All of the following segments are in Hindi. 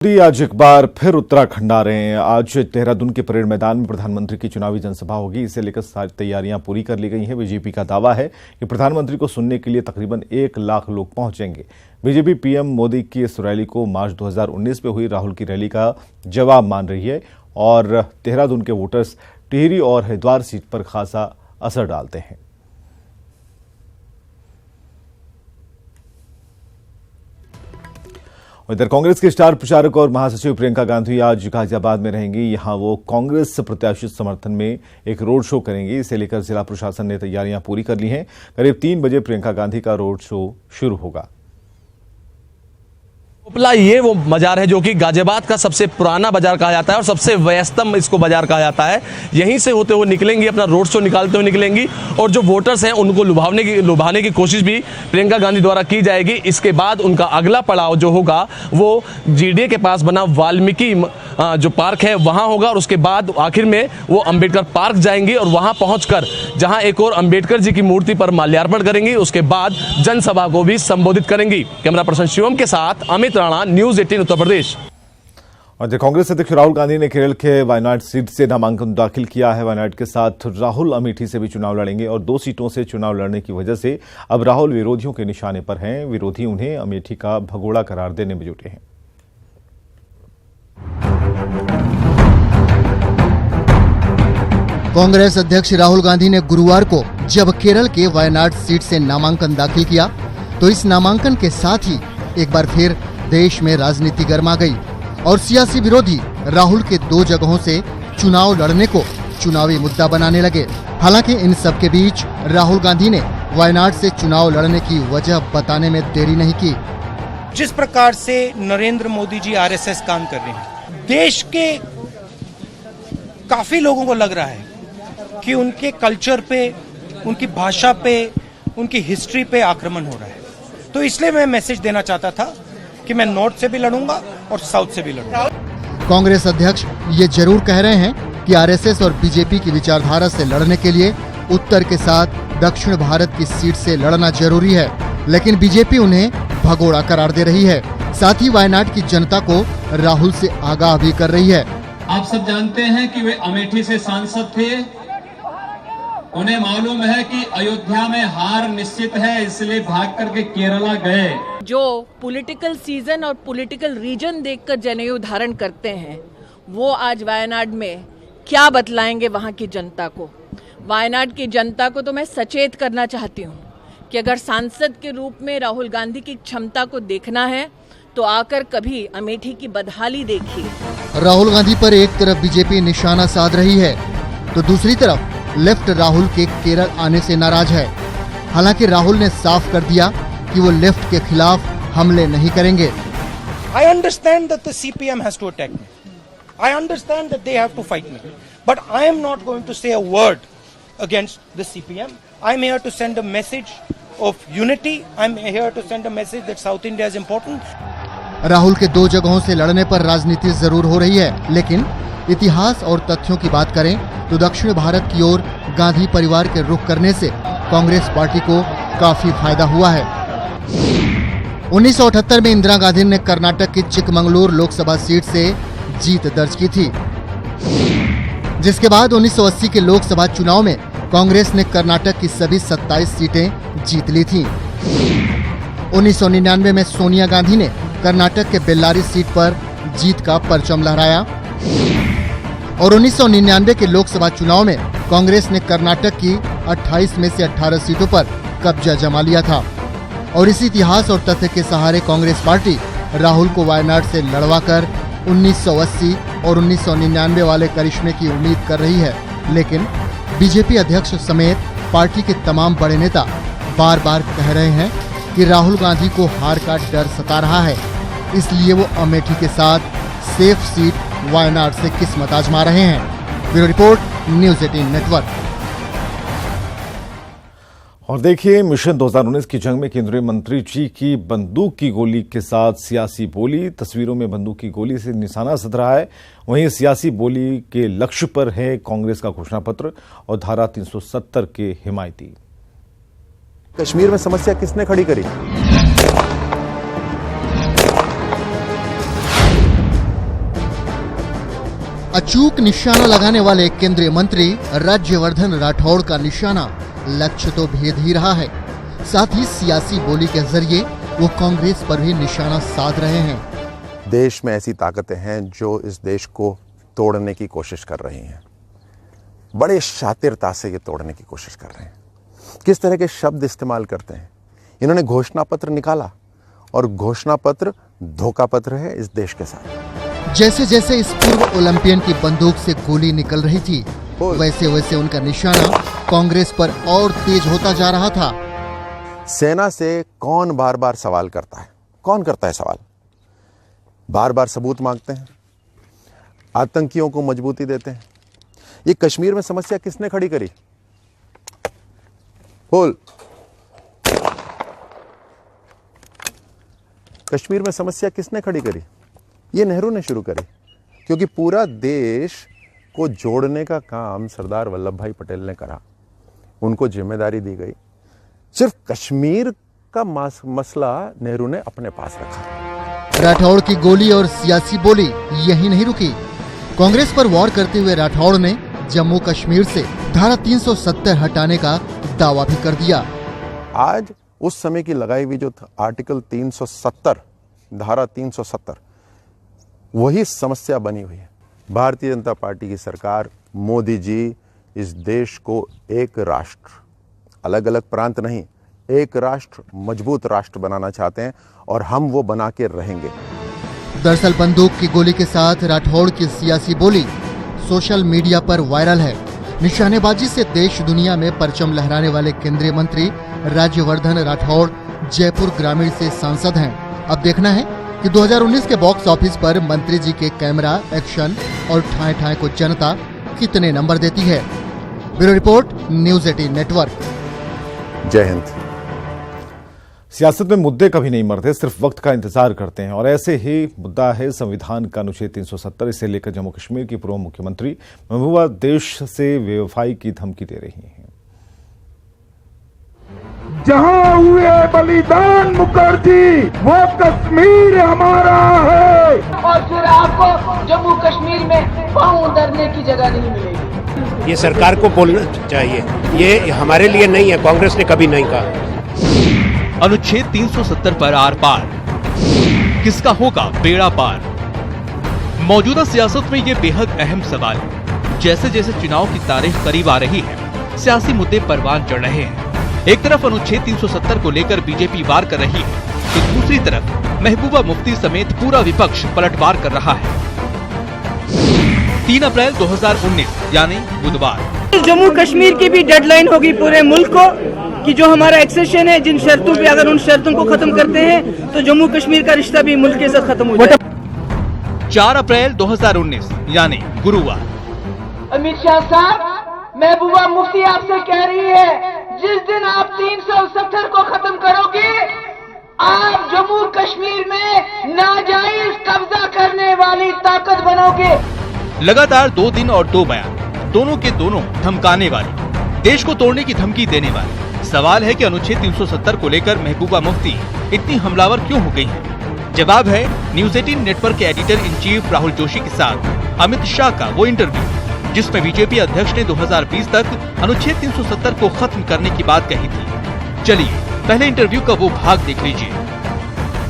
मोदी आज एक बार फिर उत्तराखंड आ रहे हैं। आज देहरादून के परेड मैदान में प्रधानमंत्री की चुनावी जनसभा होगी। इसे लेकर सारी तैयारियां पूरी कर ली गई हैं। बीजेपी का दावा है कि प्रधानमंत्री को सुनने के लिए तकरीबन 1 लाख लोग पहुंचेंगे। बीजेपी पीएम मोदी की इस रैली को मार्च 2019 में हुई राहुल की रैली का जवाब मान रही है और देहरादून के वोटर्स टिहरी और हरिद्वार सीट पर खासा असर डालते हैं। इधर कांग्रेस के स्टार प्रचारक और महासचिव प्रियंका गांधी आज गाजियाबाद में रहेंगी। यहां वो कांग्रेस प्रत्याशी समर्थन में एक रोड शो करेंगी। इसे लेकर जिला प्रशासन ने तैयारियां पूरी कर ली हैं। करीब 3 बजे प्रियंका गांधी का रोड शो शुरू होगा। उपला ये वो बाजार है जो कि गाजियाबाद का सबसे पुराना बाजार कहा जाता है और सबसे व्यस्तम इसको बाजार कहा जाता है। यहीं से होते हुए निकलेंगी, अपना रोड शो निकालते हुए निकलेंगी और जो वोटर्स हैं उनको लुभाने की कोशिश भी प्रियंका गांधी द्वारा की जाएगी। इसके बाद उनका अगला पड़ाव जो होगा वो जीडीए के पास बना वाल्मीकि जो पार्क है वहां होगा और उसके बाद आखिर में वो अंबेडकर पार्क जाएंगी और वहां पहुंचकर जहां एक और अंबेडकर जी की मूर्ति पर माल्यार्पण करेंगी। उसके बाद जनसभा को भी संबोधित करेंगी। कैमरा पर्सन शिवम के साथ अमित राणा, न्यूज़ 18 उत्तर प्रदेश। और कांग्रेस अध्यक्ष राहुल गांधी ने केरल के वायनाड सीट से नामांकन दाखिल किया है। वायनाड के साथ राहुल अमेठी से भी चुनाव लड़ेंगे और 2 सीटों से चुनाव लड़ने की वजह से अब राहुल विरोधियों के निशाने पर हैं। विरोधी उन्हें अमेठी का भगोड़ा करार देने में जुटे हैं। कांग्रेस अध्यक्ष राहुल गांधी ने गुरुवार को जब केरल के वायनाड सीट से नामांकन दाखिल किया तो इस नामांकन के साथ ही एक बार फिर देश में राजनीति गर्मा गई और सियासी विरोधी राहुल के 2 जगहों से चुनाव लड़ने को चुनावी मुद्दा बनाने लगे। हालांकि इन सब के बीच राहुल गांधी ने वायनाड से चुनाव लड़ने की वजह बताने में देरी नहीं की। जिस प्रकार से नरेंद्र मोदी जी आरएसएस काम कर रहे हैं, देश के काफी लोगों को लग रहा है कि उनके कल्चर पे, उनकी भाषा पे, उनकी हिस्ट्री पे आक्रमण हो रहा है। तो इसलिए मैं मैसेज देना चाहता था कि मैं नॉर्थ से भी लड़ूंगा और साउथ से भी लड़ूंगा। कांग्रेस अध्यक्ष ये जरूर कह रहे हैं कि आरएसएस और बीजेपी की विचारधारा से लड़ने के लिए उत्तर के साथ दक्षिण भारत की सीट से लड़ना जरूरी है, लेकिन बीजेपी उन्हें भगोड़ा करार दे रही है। साथ ही वायनाड की जनता को राहुल से आगाह भी कर रही है। आप सब जानते हैं कि वे अमेठी से सांसद थे। उन्हें मालूम है कि अयोध्या में हार निश्चित है, इसलिए भाग करके केरला गए। जो पॉलिटिकल सीजन और पॉलिटिकल रीजन देखकर जनेऊ धारण करते हैं वो आज वायनाड में क्या बतलाएंगे वहां की जनता को। वायनाड की जनता को तो मैं सचेत करना चाहती हूं कि अगर सांसद के रूप में राहुल गांधी की क्षमता को देखना है तो आकर कभी अमेठी की बदहाली देखिए। राहुल गांधी पर एक तरफ बीजेपी निशाना साध रही है तो दूसरी तरफ लेफ्ट राहुल के केरल आने से नाराज है। हालांकि राहुल ने साफ कर दिया कि वो लेफ्ट के खिलाफ हमले नहीं करेंगे। I understand that the CPM has to attack me. I understand that they have to fight me. But I am not going to say a word against the CPM. I'm here to send a message of unity. I'm here to send a message that South India is important. Rahul के 2 जगहों से लड़ने पर राजनीति जरूर हो रही है, लेकिन इतिहास और तथ्यों की बात करें तो दक्षिण भारत की ओर गांधी परिवार के रुख करने से कांग्रेस पार्टी को काफी फायदा हुआ है। 1978 में इंदिरा गांधी ने कर्नाटक की चिकमंगलूर लोकसभा सीट से जीत दर्ज की थी, जिसके बाद 1980 के लोकसभा चुनाव में कांग्रेस ने कर्नाटक की सभी 27 सीटें जीत ली थी। 1999 में सोनिया गांधी ने कर्नाटक के बेल्लारी सीट पर जीत का परचम लहराया और 1999 के लोकसभा चुनाव में कांग्रेस ने कर्नाटक की 28 में से 18 सीटों पर कब्जा जमा लिया था। और इसी इतिहास और तथ्य के सहारे कांग्रेस पार्टी राहुल को वायनाड से लड़वाकर 1980 और 1999 वाले करिश्मे की उम्मीद कर रही है। लेकिन बीजेपी अध्यक्ष समेत पार्टी के तमाम बड़े नेता बार बार कह रहे हैं कि राहुल गांधी को हार का डर सता रहा है, इसलिए वो अमेठी के साथ सेफ सीट वायनाड से किस्मत आजमा रहे हैं। Bureau report, news 18 network. और देखिए, मिशन 2019 की जंग में केंद्रीय मंत्री जी की बंदूक की गोली के साथ सियासी बोली। तस्वीरों में बंदूक की गोली से निशाना सध रहा है। वहीं सियासी बोली के लक्ष्य पर है कांग्रेस का घोषणा पत्र और धारा 370 के हिमायती। कश्मीर में समस्या किसने खड़ी करी? अचूक निशाना लगाने वाले केंद्रीय मंत्री राज्यवर्धन राठौड़ का निशाना लक्ष्य तो भेद ही रहा है, साथ ही सियासी बोली के जरिए वो कांग्रेस पर भी निशाना साध रहे हैं। देश में ऐसी ताकतें हैं जो इस देश को तोड़ने की कोशिश कर रही हैं, बड़े शातिरता से ये तोड़ने की कोशिश कर रहे हैं। किस तरह के शब्द इस्तेमाल करते हैं। इन्होंने घोषणा पत्र निकाला और घोषणा पत्र धोखा पत्र है इस देश के साथ। जैसे जैसे इस पूर्व ओलंपियन की बंदूक से गोली निकल रही थी, वैसे वैसे उनका निशाना कांग्रेस पर और तेज होता जा रहा था। सेना से कौन बार बार सवाल करता है? कौन करता है सवाल? बार बार सबूत मांगते हैं, आतंकियों को मजबूती देते हैं। ये कश्मीर में समस्या किसने खड़ी करी? बोल। कश्मीर में समस्या किसने खड़ी करी? ये नेहरू ने शुरू करी, क्योंकि पूरा देश को जोड़ने का काम सरदार वल्लभ भाई पटेल ने करा। उनको जिम्मेदारी दी गई। सिर्फ कश्मीर का मसला नेहरू ने अपने पास रखा। राठौड़ की गोली और सियासी बोली यही नहीं रुकी। कांग्रेस पर वार करते हुए राठौड़ ने जम्मू कश्मीर से धारा 370 हटाने का दावा भी कर दिया। आज उस समय की लगाई हुई जो आर्टिकल 370, धारा 370, वही समस्या बनी हुई है। भारतीय जनता पार्टी की सरकार, मोदी जी इस देश को एक राष्ट्र, अलग अलग प्रांत नहीं, एक राष्ट्र, मजबूत राष्ट्र बनाना चाहते हैं और हम वो बना के रहेंगे। दरअसल बंदूक की गोली के साथ राठौड़ की सियासी बोली सोशल मीडिया पर वायरल है। निशानेबाजी से देश दुनिया में परचम लहराने वाले केंद्रीय मंत्री राज्यवर्धन राठौड़ जयपुर ग्रामीण से सांसद हैं। अब देखना है कि 2019 के बॉक्स ऑफिस पर मंत्री जी के कैमरा एक्शन और ठाए ठाए को जनता कितने नंबर देती है। Bureau report, news 18 network. जय हिंद। सियासत में मुद्दे कभी नहीं मरते, सिर्फ वक्त का इंतजार करते हैं, और ऐसे ही मुद्दा है संविधान का अनुच्छेद 370। इसे लेकर जम्मू कश्मीर की पूर्व मुख्यमंत्री महबूबा देश से बेवफाई की धमकी दे रही हैं। जहां हुए बलिदान मुखर्जी, वो कश्मीर हमारा है। और फिर आपको जम्मू कश्मीर में पांव धरने की जगह नहीं मिलेगी। ये सरकार को बोलना चाहिए, ये हमारे लिए नहीं है, कांग्रेस ने कभी नहीं कहा। अनुच्छेद 370 पर आर पार, किसका होगा बेड़ा पार? मौजूदा सियासत में ये बेहद अहम सवाल है। जैसे जैसे चुनाव की तारीख करीब आ रही है, सियासी मुद्दे परवान चढ़ रहे हैं। एक तरफ अनुच्छेद 370 को लेकर बीजेपी वार कर रही है, तो दूसरी तरफ महबूबा मुफ्ती समेत पूरा विपक्ष पलटवार कर रहा है। 3 अप्रैल 2019 यानी बुधवार जम्मू कश्मीर की भी डेडलाइन होगी पूरे मुल्क को कि जो हमारा एक्सेशन है, जिन शर्तों पे अगर उन शर्तों को खत्म करते हैं तो जम्मू कश्मीर का रिश्ता भी मुल्क के साथ खत्म हो जाए। 4 अप्रैल 2019 यानी गुरुवार। अमित शाह साहब, महबूबा मुफ्ती आपसे कह रही है, जिस दिन आप 370 को खत्म करोगे, आप जम्मू कश्मीर में नाजायज कब्जा करने वाली ताकत बनोगे। लगातार 2 दिन और 2 बयान, दोनों के दोनों धमकाने वाले, देश को तोड़ने की धमकी देने वाले। सवाल है कि अनुच्छेद 370 को लेकर महबूबा मुफ्ती इतनी हमलावर क्यों हो गई हैं? जवाब है न्यूज़ 18 नेटवर्क के editor in chief Rahul Joshi के साथ अमित शाह का वो इंटरव्यू, जिसमें बीजेपी अध्यक्ष ने 2020 तक अनुच्छेद 370 को खत्म करने की बात कही थी। चलिए पहले इंटरव्यू का वो भाग देख लीजिए।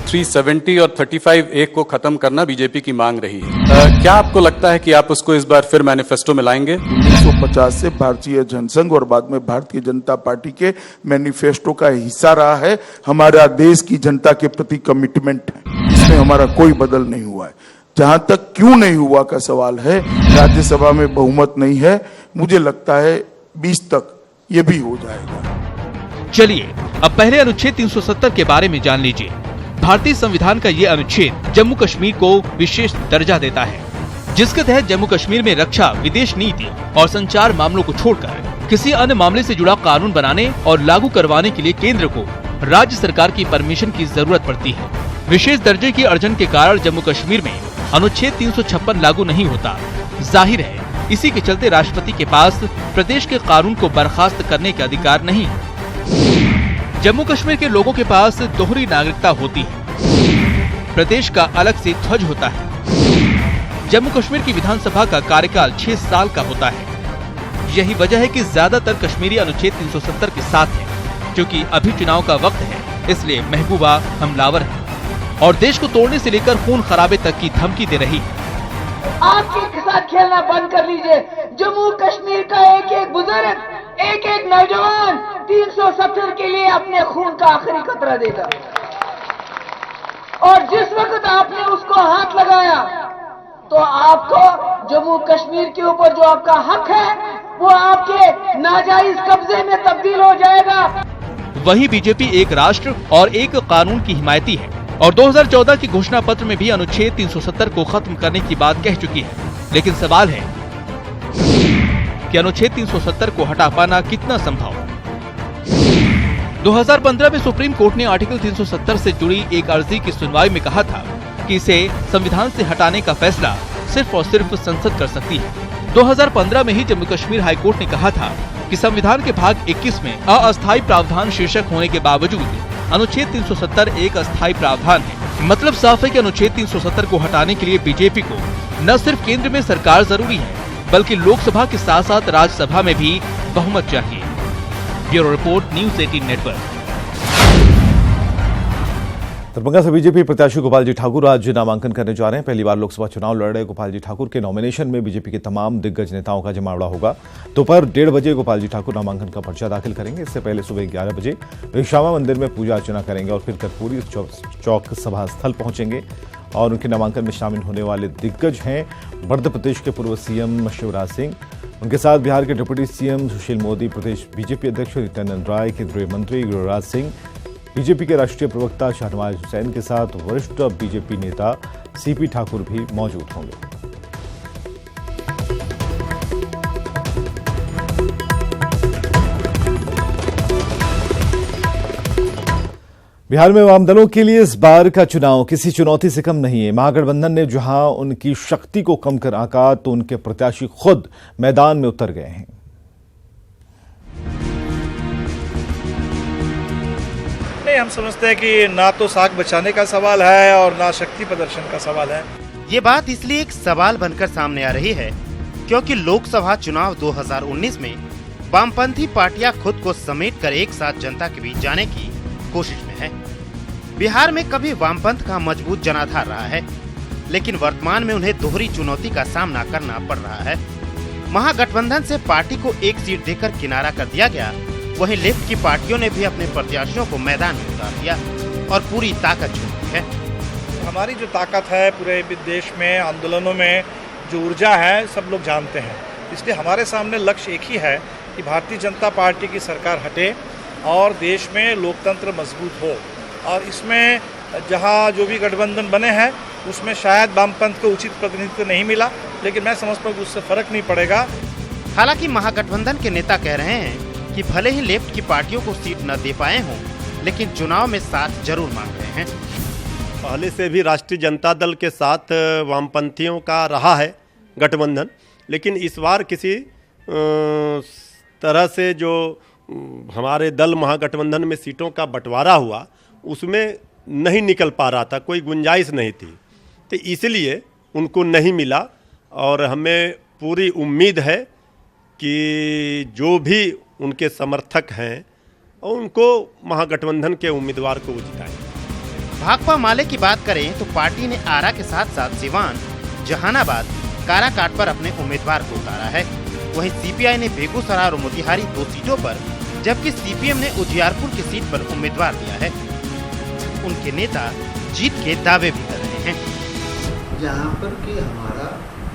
370 और 35A को खत्म करना बीजेपी की मांग रही है। क्या आपको लगता है कि आप उसको इस बार फिर मैनिफेस्टो में लाएंगे? 1950 से भारतीय जनसंघ और बाद में भारतीय जनता पार्टी के मैनिफेस्टो का हिस्सा रहा है। हमारा देश की जनता के प्रति कमिटमेंट है, इसमें हमारा कोई बदल नहीं हुआ है। जहां तक क्यों नहीं हुआ का सवाल है, राज्यसभा में बहुमत नहीं है, मुझे लगता है 20 तक ये भी हो जाएगा। चलिए अब पहले अनुच्छेद 370 के बारे में जान लीजिए। भारतीय संविधान का ये अनुच्छेद जम्मू कश्मीर को विशेष दर्जा देता है, जिसके तहत जम्मू कश्मीर में रक्षा, विदेश नीति और संचार मामलों को छोड़कर किसी अन्य मामले से जुड़ा कानून बनाने और लागू करवाने के लिए केंद्र को राज्य सरकार की परमिशन की जरूरत पड़ती है। विशेष दर्जे की अर्जन के कारण जम्मू कश्मीर में अनुच्छेद 356 लागू नहीं होता। जाहिर है इसी के चलते राष्ट्रपति के पास प्रदेश के कानून को बर्खास्त करने के अधिकार नहीं है। जम्मू कश्मीर के लोगों के पास दोहरी नागरिकता होती है, प्रदेश का अलग से ध्वज होता है, जम्मू कश्मीर की विधानसभा का कार्यकाल 6 साल का होता है। यही वजह है कि ज्यादातर कश्मीरी अनुच्छेद 370 के साथ है। क्योंकि अभी चुनाव का वक्त है, इसलिए महबूबा हमलावर है और देश को तोड़ने से लेकर खून खराबे तक की धमकी दे रही है। आपके साथ खेलना बंद कर लीजिए। जम्मू कश्मीर का एक एक बुजुर्ग, एक एक नौजवान 370 के लिए अपने खून का आखिरी कतरा देगा। और जिस वक्त आपने उसको हाथ लगाया तो आपको जम्मू कश्मीर के ऊपर जो आपका हक है वो आपके नाजायज कब्जे में तब्दील हो जाएगा। वही बीजेपी एक राष्ट्र और एक कानून की हिमायती है और 2014 की घोषणा पत्र में भी अनुच्छेद 370 को खत्म करने की बात कह चुकी है। लेकिन सवाल है कि अनुच्छेद 370 को हटा पाना कितना संभव है। 2015 में सुप्रीम कोर्ट ने आर्टिकल 370 से जुड़ी एक अर्जी की सुनवाई में कहा था कि इसे संविधान से हटाने का फैसला सिर्फ और सिर्फ संसद कर सकती है। 2015 में ही जम्मू कश्मीर हाई कोर्ट ने कहा था कि संविधान के भाग 21 में अस्थायी प्रावधान शीर्षक होने के बावजूद अनुच्छेद 370 एक अस्थायी प्रावधान है। मतलब साफ है कि अनुच्छेद 370 को हटाने के लिए बीजेपी को न सिर्फ केंद्र में सरकार जरूरी है, बल्कि लोकसभा के साथ साथ राज्यसभा में भी बहुमत चाहिए। Bureau report, news 18 network. Darbhanga से बीजेपी प्रत्याशी गोपाल जी ठाकुर आज नामांकन करने जा रहे हैं। पहली बार लोकसभा चुनाव लड़ रहे गोपाल जी ठाकुर के नॉमिनेशन में बीजेपी के तमाम दिग्गज नेताओं का जमावड़ा होगा। दोपहर 1:30 बजे गोपाल जी ठाकुर नामांकन का पर्चा दाखिल करेंगे। इससे पहले सुबह 11 बजे वे श्यामा मंदिर में पूजा अर्चना करेंगे और फिर कर्पूरी चौक सभा स्थल पहुंचेंगे। और उनके नामांकन में शामिल होने वाले दिग्गज हैं मध्य प्रदेश के पूर्व सीएम शिवराज सिंह, उनके साथ बिहार के डिप्टी सीएम सुशील मोदी, प्रदेश बीजेपी अध्यक्ष नित्यानंद राय, केंद्रीय मंत्री गिरिराज सिंह, बीजेपी के राष्ट्रीय प्रवक्ता शाहनवाज हुसैन के साथ वरिष्ठ बीजेपी नेता सीपी ठाकुर भी मौजूद होंगे। बिहार में वाम दलों के लिए इस बार का चुनाव किसी चुनौती से कम नहीं है। महागठबंधन ने जहां उनकी शक्ति को कम कर आंका तो उनके प्रत्याशी खुद मैदान में उतर गए हैं। हम समझते हैं कि ना तो साख बचाने का सवाल है और ना शक्ति प्रदर्शन का सवाल है। ये बात इसलिए एक सवाल बनकर सामने आ रही है क्योंकि लोकसभा चुनाव 2019 में वामपंथी पार्टियां खुद को समेटकर एक साथ जनता के बीच जाने की कोशिश में है। बिहार में कभी वामपंथ का मजबूत जनाधार रहा है, लेकिन वर्तमान में उन्हें दोहरी चुनौती का सामना करना पड़ रहा है। महागठबंधन से पार्टी को एक सीट देकर किनारा कर दिया गया, वहीं लेफ्ट की पार्टियों ने भी अपने प्रत्याशियों को मैदान में उतार दिया और पूरी ताकत झोंक दी है। हमारी जो ताकत है पूरे देश में, आंदोलनों में जो ऊर्जा है सब लोग जानते हैं। इसलिए हमारे सामने लक्ष्य एक ही है कि भारतीय जनता पार्टी की सरकार हटे और देश में लोकतंत्र मजबूत हो। और इसमें जहां जो भी गठबंधन बने हैं उसमें शायद वामपंथ को उचित प्रतिनिधित्व नहीं मिला, लेकिन मैं समझता हूँ कि उससे फर्क नहीं पड़ेगा। हालांकि महागठबंधन के नेता कह रहे हैं कि भले ही लेफ्ट की पार्टियों को सीट न दे पाए हों, लेकिन चुनाव में साथ जरूर मांग रहे हैं। पहले से भी राष्ट्रीय जनता दल के साथ वामपंथियों का रहा है गठबंधन, लेकिन इस बार किसी तरह से जो हमारे दल महागठबंधन में सीटों का बंटवारा हुआ उसमें नहीं निकल पा रहा था, कोई गुंजाइश नहीं थी, तो इसलिए उनको नहीं मिला। और हमें पूरी उम्मीद है कि जो भी उनके समर्थक हैं और उनको महागठबंधन के उम्मीदवार को जिताएं। भाकपा माले की बात करें तो पार्टी ने आरा के साथ साथ सिवान, जहानाबाद, काराकाट पर अपने उम्मीदवार को उतारा है। वहीं सीपीआई ने बेगूसराय और मोतिहारी 2 सीटों पर, जबकि सीपीएम ने उजियारपुर की सीट पर उम्मीदवार दिया है। उनके नेता जीत के दावे भी कर रहे हैं। जहाँ पर कि हमारा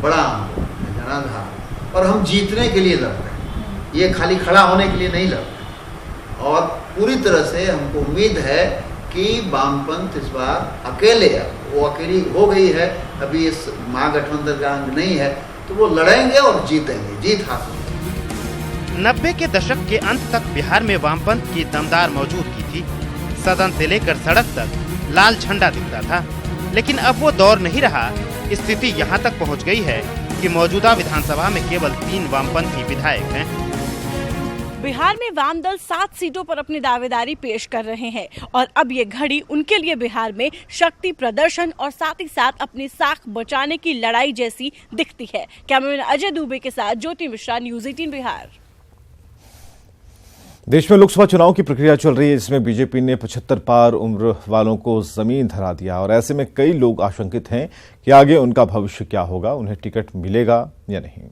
बड़ा जनाधार और हम जीतने के लिए लड़ रहे हैं, ये खाली खड़ा होने के लिए नहीं लड़ रहे। और पूरी तरह से हमको उम्मीद है कि वामपंथ इस बार अकेले, वो अकेली हो गई है, अभी इस महागठबंधन का अंग नहीं है, तो वो लड़ेंगे और जीतेंगे, जीत हासिल। 90 के दशक के अंत तक बिहार में वामपंथ की दमदार मौजूदगी थी। सदन से लेकर सड़क तक लाल झंडा दिखता था, लेकिन अब वो दौर नहीं रहा। स्थिति यहाँ तक पहुँच गई है कि मौजूदा विधानसभा में केवल 3 वामपंथी विधायक हैं। बिहार में वाम दल 7 सीटों पर अपनी दावेदारी पेश कर रहे हैं और अब ये घड़ी उनके लिए बिहार में शक्ति प्रदर्शन और साथ ही साथ अपनी साख बचाने की लड़ाई जैसी दिखती है। कैमरामैन अजय दुबे के साथ ज्योति मिश्रा, न्यूज़ 18 बिहार। देश में लोकसभा चुनाव की प्रक्रिया चल रही है, जिसमें बीजेपी ने 75 पार उम्र वालों को जमीन धरा दिया और ऐसे में कई लोग आशंकित हैं कि आगे उनका भविष्य क्या होगा, उन्हें टिकट मिलेगा या नहीं।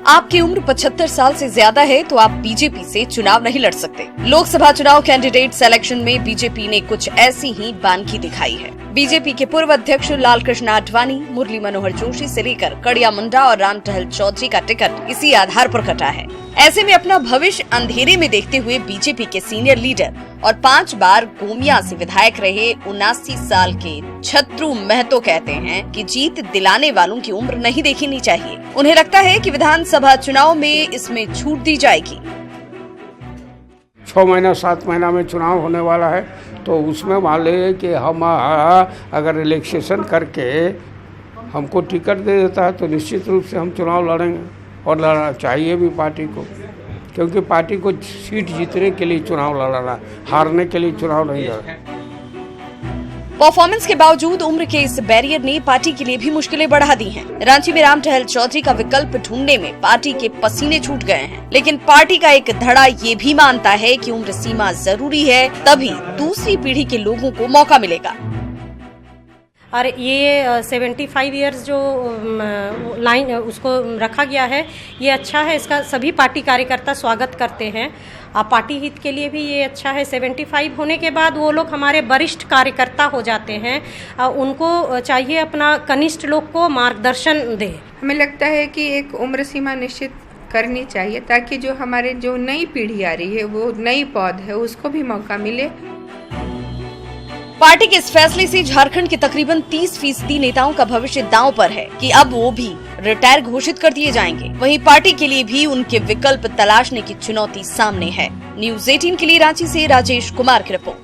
आपकी उम्र 75 साल से ज्यादा है तो आप बीजेपी से चुनाव नहीं लड़ सकते। लोकसभा चुनाव कैंडिडेट सिलेक्शन में बीजेपी ने कुछ ऐसी ही बानगी दिखाई है। बीजेपी के पूर्व अध्यक्ष लालकृष्ण आडवाणी, मुरली मनोहर जोशी से लेकर कड़िया मुंडा और राम टहल चौधरी का टिकट इसी आधार पर कटा है। ऐसे में अपना भविष्य अंधेरे में देखते हुए बीजेपी के सीनियर लीडर और 5 बार गोमिया से विधायक रहे 79 साल के छत्रु महतो कहते हैं कि जीत दिलाने वालों की उम्र नहीं देखनी चाहिए। उन्हें लगता है कि विधानसभा चुनाव में इसमें छूट दी जाएगी। 6 महीना 7 महीना में चुनाव होने वाला है, तो उसमें मान ले कि हम अगर रिलैक्सेशन करके हमको टिकट दे देता है तो निश्चित रूप से हम चुनाव लड़ेंगे और लड़ना चाहिए भी पार्टी को, क्योंकि पार्टी को सीट जीतने के लिए चुनाव लड़ना, हारने के लिए चुनाव नहीं लड़ना। परफॉर्मेंस के बावजूद उम्र के इस बैरियर ने पार्टी के लिए भी मुश्किलें बढ़ा दी हैं। रांची में राम टहल चौधरी का विकल्प ढूंढने में पार्टी के पसीने छूट गए हैं, लेकिन पार्टी का एक धड़ा ये भी मानता है कि उम्र सीमा जरूरी है, तभी दूसरी पीढ़ी के लोगों को मौका मिलेगा। और ये 75 इयर्स जो लाइन उसको रखा गया है, ये अच्छा है। इसका सभी पार्टी कार्यकर्ता स्वागत करते हैं। पार्टी हित के लिए भी ये अच्छा है। 75 होने के बाद वो लोग हमारे वरिष्ठ कार्यकर्ता हो जाते हैं, उनको चाहिए अपना कनिष्ठ लोग को मार्गदर्शन दे। हमें लगता है कि एक उम्र सीमा निश्चित करनी चाहिए, ताकि जो हमारे जो नई पीढ़ी आ रही है, वो नई पौध है, उसको भी मौका मिले। पार्टी के इस फैसले से झारखंड के तकरीबन 30% नेताओं का भविष्य दांव पर है कि अब वो भी रिटायर घोषित कर दिए जाएंगे। वहीं पार्टी के लिए भी उनके विकल्प तलाशने की चुनौती सामने है। न्यूज़ 18 के लिए रांची से राजेश कुमार की रिपोर्ट।